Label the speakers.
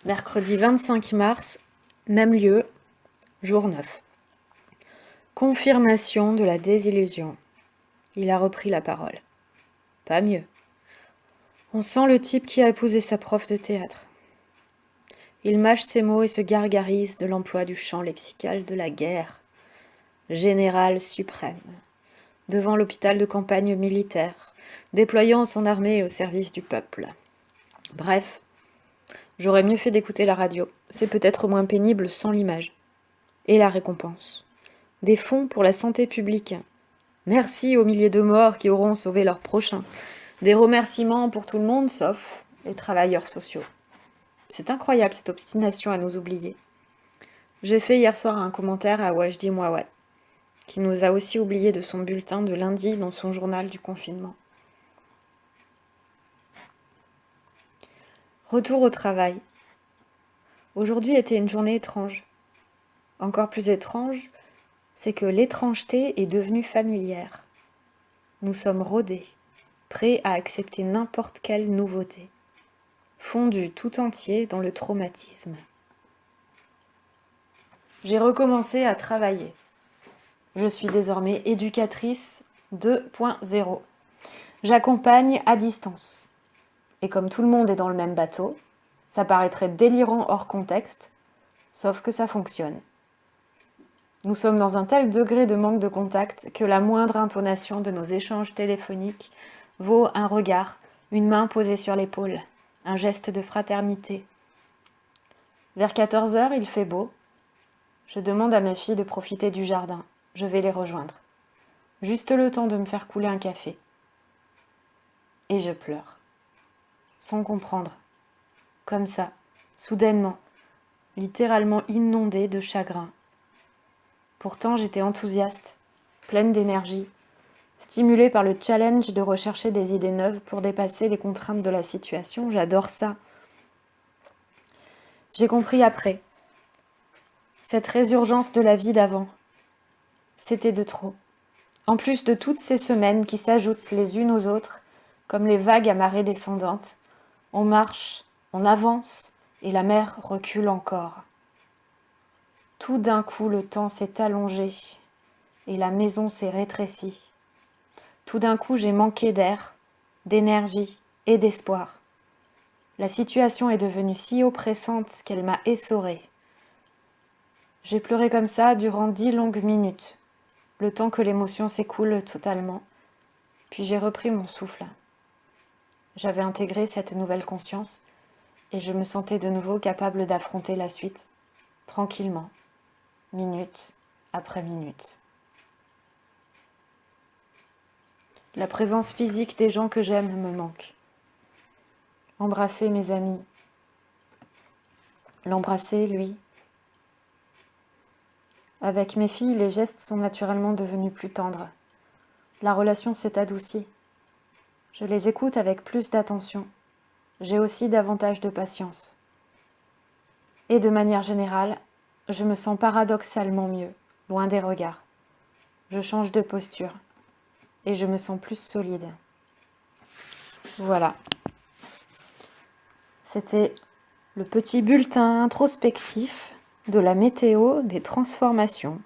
Speaker 1: Mercredi 25 mars, même lieu, jour 9. Confirmation de la désillusion. Il a repris la parole. Pas mieux. On sent le type qui a épousé sa prof de théâtre. Il mâche ses mots et se gargarise de l'emploi du champ lexical de la guerre. Général suprême, devant l'hôpital de campagne militaire, déployant son armée au service du peuple. Bref, j'aurais mieux fait d'écouter la radio. C'est peut-être moins pénible sans l'image. Et la récompense. Des fonds pour la santé publique. Merci aux milliers de morts qui auront sauvé leurs prochains. Des remerciements pour tout le monde, sauf les travailleurs sociaux. C'est incroyable cette obstination à nous oublier. J'ai fait hier soir un commentaire à Wajdi Mouawad, qui nous a aussi oubliés de son bulletin de lundi dans son journal du confinement. Retour au travail. Aujourd'hui était une journée étrange. Encore plus étrange, c'est que l'étrangeté est devenue familière. Nous sommes rodés, prêts à accepter n'importe quelle nouveauté, fondus tout entier dans le traumatisme. J'ai recommencé à travailler. Je suis désormais éducatrice 2.0. J'accompagne à distance. Et comme tout le monde est dans le même bateau, ça paraîtrait délirant hors contexte, sauf que ça fonctionne. Nous sommes dans un tel degré de manque de contact que la moindre intonation de nos échanges téléphoniques vaut un regard, une main posée sur l'épaule, un geste de fraternité. Vers 14h, il fait beau. Je demande à mes filles de profiter du jardin. Je vais les rejoindre. Juste le temps de me faire couler un café. Et je pleure. Sans comprendre. Comme ça, soudainement, littéralement inondée de chagrin. Pourtant, j'étais enthousiaste, pleine d'énergie, stimulée par le challenge de rechercher des idées neuves pour dépasser les contraintes de la situation. J'adore ça. J'ai compris après. Cette résurgence de la vie d'avant, c'était de trop. En plus de toutes ces semaines qui s'ajoutent les unes aux autres, comme les vagues à marée descendante, on marche, on avance, et la mer recule encore. Tout d'un coup, le temps s'est allongé et la maison s'est rétrécie. Tout d'un coup, j'ai manqué d'air, d'énergie et d'espoir. La situation est devenue si oppressante qu'elle m'a essorée. J'ai pleuré comme ça durant 10 longues minutes, le temps que l'émotion s'écoule totalement, puis j'ai repris mon souffle. J'avais intégré cette nouvelle conscience et je me sentais de nouveau capable d'affronter la suite, tranquillement, minute après minute. La présence physique des gens que j'aime me manque. Embrasser mes amis. L'embrasser, lui. Avec mes filles, les gestes sont naturellement devenus plus tendres. La relation s'est adoucie. Je les écoute avec plus d'attention. J'ai aussi davantage de patience. Et de manière générale, je me sens paradoxalement mieux, loin des regards. Je change de posture et je me sens plus solide. Voilà. C'était le petit bulletin introspectif de la météo des transformations.